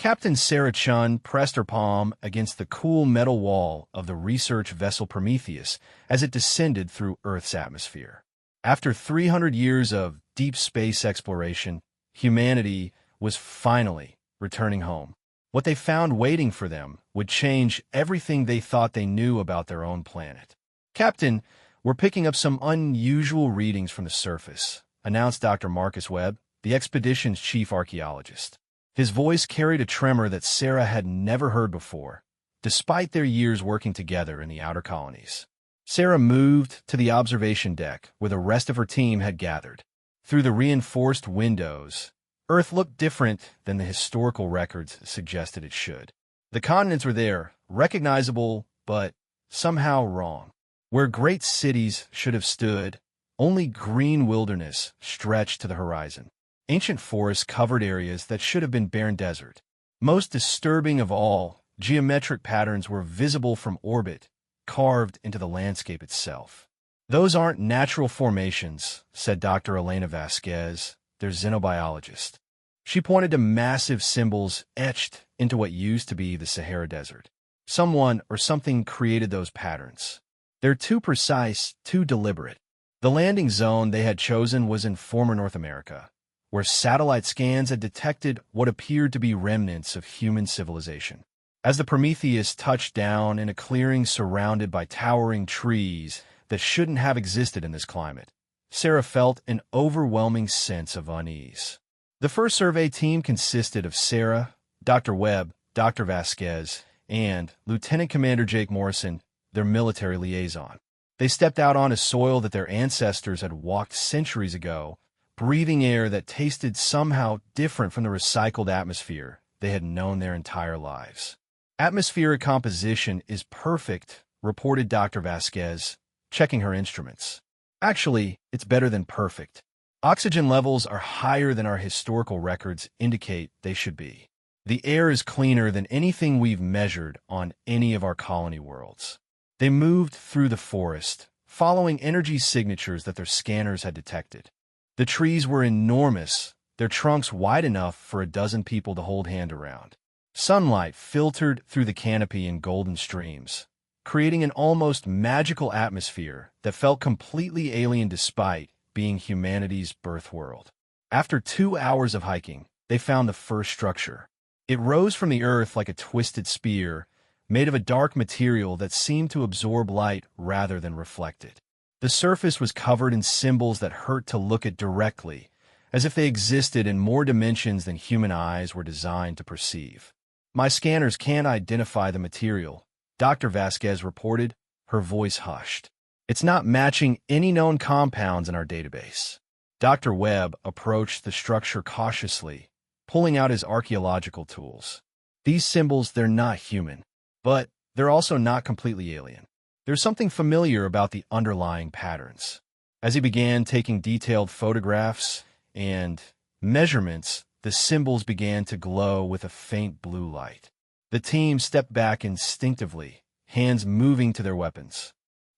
Captain Sarah Chun pressed her palm against the cool metal wall of the research vessel Prometheus as it descended through Earth's atmosphere. After 300 years of deep space exploration, humanity was finally returning home. What they found waiting for them would change everything they thought they knew about their own planet. "Captain, we're picking up some unusual readings from the surface," announced Dr. Marcus Webb, the expedition's chief archaeologist. His voice carried a tremor that Sarah had never heard before, despite their years working together in the outer colonies. Sarah moved to the observation deck where the rest of her team had gathered. Through the reinforced windows, Earth looked different than the historical records suggested it should. The continents were there, recognizable, but somehow wrong. Where great cities should have stood, only green wilderness stretched to the horizon. Ancient forests covered areas that should have been barren desert. Most disturbing of all, geometric patterns were visible from orbit, carved into the landscape itself. "Those aren't natural formations," said Dr. Elena Vasquez, their xenobiologist. She pointed to massive symbols etched into what used to be the Sahara Desert. Someone or something created those patterns. They're too precise, too deliberate. The landing zone they had chosen was in former North America, where satellite scans had detected what appeared to be remnants of human civilization. As the Prometheus touched down in a clearing surrounded by towering trees that shouldn't have existed in this climate, Sarah felt an overwhelming sense of unease. The first survey team consisted of Sarah, Dr. Webb, Dr. Vasquez, and Lieutenant Commander Jake Morrison, their military liaison. They stepped out onto soil that their ancestors had walked centuries ago, breathing air that tasted somehow different from the recycled atmosphere they had known their entire lives. "Atmospheric composition is perfect," reported Dr. Vasquez, checking her instruments. "Actually, it's better than perfect. Oxygen levels are higher than our historical records indicate they should be. The air is cleaner than anything we've measured on any of our colony worlds." They moved through the forest, following energy signatures that their scanners had detected. The trees were enormous, their trunks wide enough for a dozen people to hold hand around. Sunlight filtered through the canopy in golden streams, creating an almost magical atmosphere that felt completely alien despite being humanity's birth world. After 2 hours of hiking, they found the first structure. It rose from the earth like a twisted spear, made of a dark material that seemed to absorb light rather than reflect it. The surface was covered in symbols that hurt to look at directly, as if they existed in more dimensions than human eyes were designed to perceive. "My scanners can't identify the material," Dr. Vasquez reported, her voice hushed. "It's not matching any known compounds in our database." Dr. Webb approached the structure cautiously, pulling out his archaeological tools. "These symbols, they're not human, but they're also not completely alien. There's something familiar about the underlying patterns." As he began taking detailed photographs and measurements, the symbols began to glow with a faint blue light. The team stepped back instinctively, hands moving to their weapons.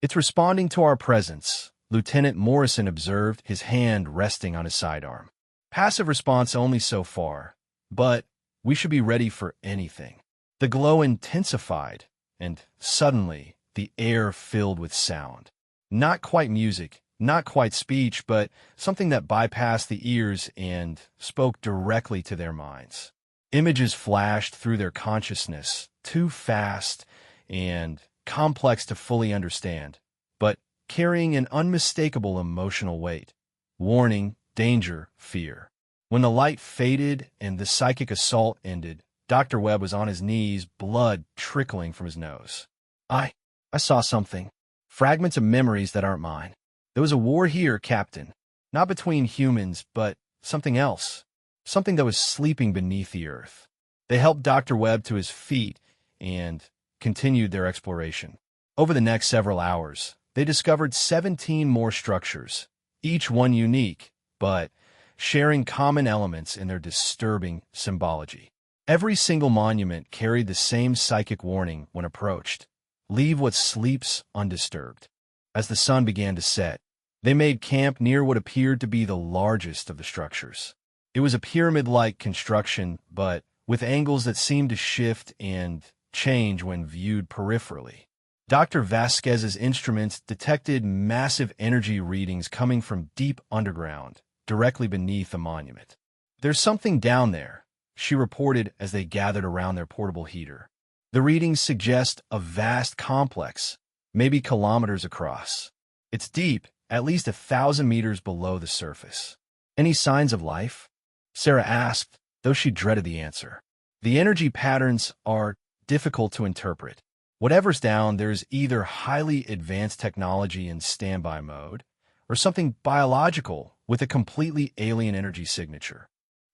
"It's responding to our presence," Lieutenant Morrison observed, his hand resting on his sidearm. "Passive response only so far, but we should be ready for anything." The glow intensified, and suddenly the air filled with sound. Not quite music, not quite speech, but something that bypassed the ears and spoke directly to their minds. Images flashed through their consciousness, too fast and complex to fully understand, but carrying an unmistakable emotional weight. Warning, danger, fear. When the light faded and the psychic assault ended, Dr. Webb was on his knees, blood trickling from his nose. I saw something. Fragments of memories that aren't mine. There was a war here, Captain. Not between humans, but something else. Something that was sleeping beneath the earth." They helped Dr. Webb to his feet and continued their exploration. Over the next several hours, they discovered 17 more structures, each one unique, but sharing common elements in their disturbing symbology. Every single monument carried the same psychic warning when approached: leave what sleeps undisturbed. As the sun began to set, they made camp near what appeared to be the largest of the structures. It was a pyramid-like construction, but with angles that seemed to shift and change when viewed peripherally. Dr. Vasquez's instruments detected massive energy readings coming from deep underground, directly beneath the monument. "There's something down there," she reported as they gathered around their portable heater. "The readings suggest a vast complex, maybe kilometers across. It's deep, at least 1,000 meters below the surface." "Any signs of life?" Sarah asked, though she dreaded the answer. "The energy patterns are difficult to interpret. Whatever's down, there's either highly advanced technology in standby mode or something biological with a completely alien energy signature."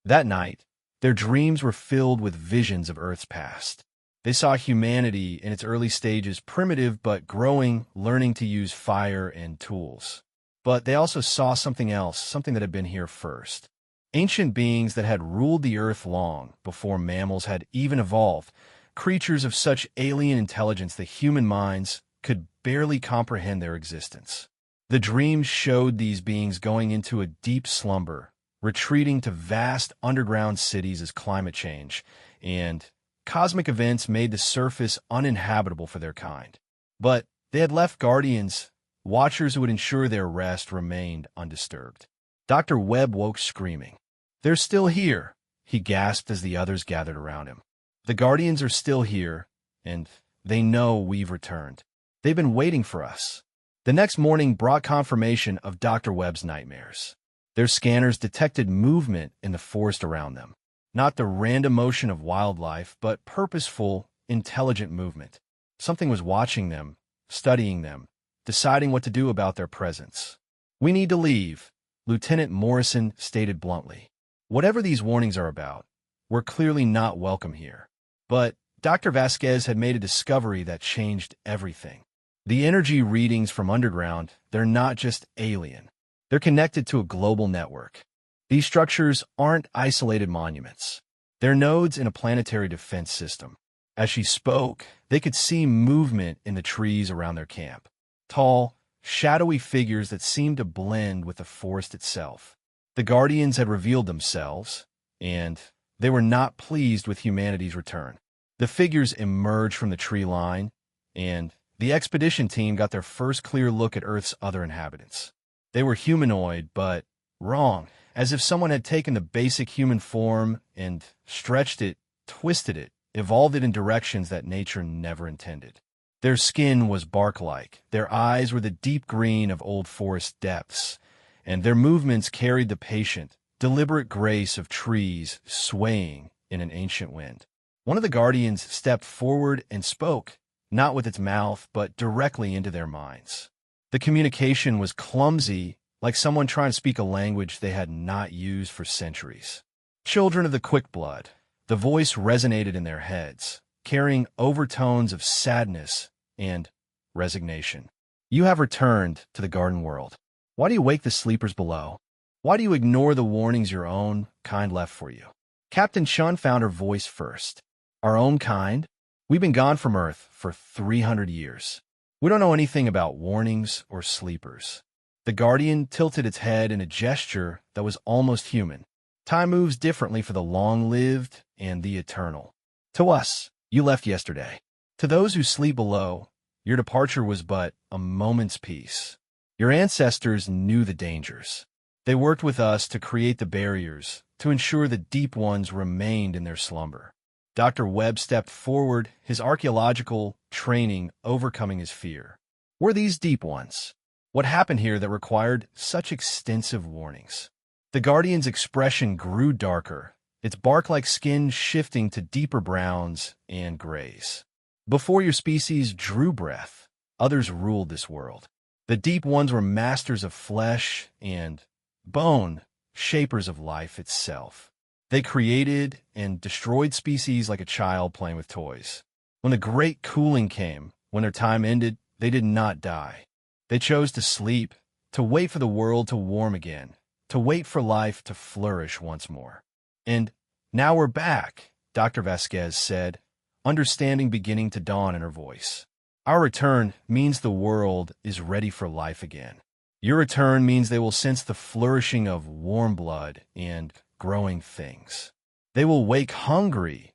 That night, their dreams were filled with visions of Earth's past. They saw humanity in its early stages, primitive but growing, learning to use fire and tools. But they also saw something else, something that had been here first. Ancient beings that had ruled the Earth long before mammals had even evolved, creatures of such alien intelligence that human minds could barely comprehend their existence. The dreams showed these beings going into a deep slumber, retreating to vast underground cities as climate change and cosmic events made the surface uninhabitable for their kind. But they had left guardians, watchers who would ensure their rest remained undisturbed. Dr. Webb woke screaming. "They're still here," he gasped as the others gathered around him. "The guardians are still here, and they know we've returned. They've been waiting for us." The next morning brought confirmation of Dr. Webb's nightmares. Their scanners detected movement in the forest around them. Not the random motion of wildlife, but purposeful, intelligent movement. Something was watching them, studying them, deciding what to do about their presence. "We need to leave," Lieutenant Morrison stated bluntly. "Whatever these warnings are about, we're clearly not welcome here." But Dr. Vasquez had made a discovery that changed everything. The energy readings from underground, they're not just alien. They're connected to a global network. These structures aren't isolated monuments. They're nodes in a planetary defense system. As she spoke, they could see movement in the trees around their camp. Tall, shadowy figures that seemed to blend with the forest itself. The Guardians had revealed themselves, and they were not pleased with humanity's return. The figures emerged from the tree line, and the expedition team got their first clear look at Earth's other inhabitants. They were humanoid, but wrong, as if someone had taken the basic human form and stretched it, twisted it, evolved it in directions that nature never intended. Their skin was bark-like, their eyes were the deep green of old forest depths, and their movements carried the patient, deliberate grace of trees swaying in an ancient wind. One of the Guardians stepped forward and spoke, not with its mouth, but directly into their minds. The communication was clumsy, like someone trying to speak a language they had not used for centuries. Children of the quick blood, the voice resonated in their heads, carrying overtones of sadness and resignation. "You have returned to the garden world. Why do you wake the sleepers below? Why do you ignore the warnings your own kind left for you?" Captain Chun found her voice first. "Our own kind? We've been gone from Earth for 300 years. We don't know anything about warnings or sleepers." The Guardian tilted its head in a gesture that was almost human. "Time moves differently for the long-lived and the eternal. To us, you left yesterday. To those who sleep below, your departure was but a moment's peace. Your ancestors knew the dangers. They worked with us to create the barriers, to ensure the deep ones remained in their slumber." Dr. Webb stepped forward, his archaeological training overcoming his fear. "Were these deep ones? What happened here that required such extensive warnings?" The Guardian's expression grew darker, its bark-like skin shifting to deeper browns and grays. "Before your species drew breath, others ruled this world. The deep ones were masters of flesh and bone, shapers of life itself. They created and destroyed species like a child playing with toys. When the great cooling came, when their time ended, they did not die. They chose to sleep, to wait for the world to warm again, to wait for life to flourish once more. And now we're back," Dr. Vasquez said, understanding beginning to dawn in her voice. "Our return means the world is ready for life again. Your return means they will sense the flourishing of warm blood and growing things." They will wake hungry,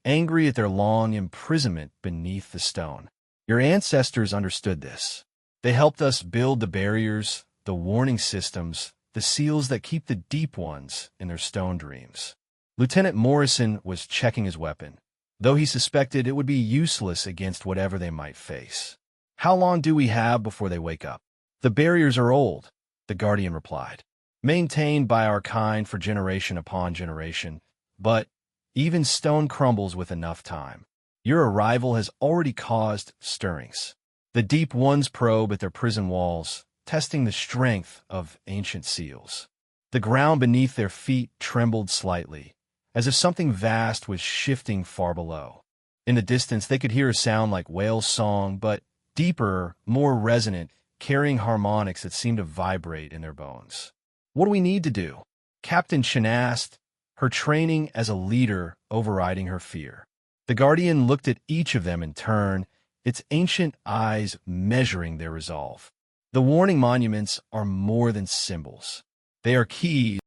angry at their long imprisonment beneath the stone. Your ancestors understood this. They helped us build the barriers, the warning systems, the seals that keep the deep ones in their stone dreams. Lieutenant Morrison was checking his weapon, though he suspected it would be useless against whatever they might face. How long do we have before they wake up? The barriers are old, the Guardian replied, maintained by our kind for generation upon generation, but even stone crumbles with enough time. Your arrival has already caused stirrings. The deep ones probe at their prison walls, testing the strength of ancient seals. The ground beneath their feet trembled slightly, as if something vast was shifting far below. In the distance, they could hear a sound like whale's song, but deeper, more resonant, carrying harmonics that seemed to vibrate in their bones. What do we need to do? Captain Chen asked, her training as a leader overriding her fear. The Guardian looked at each of them in turn, its ancient eyes measuring their resolve. The warning monuments are more than symbols. They are keys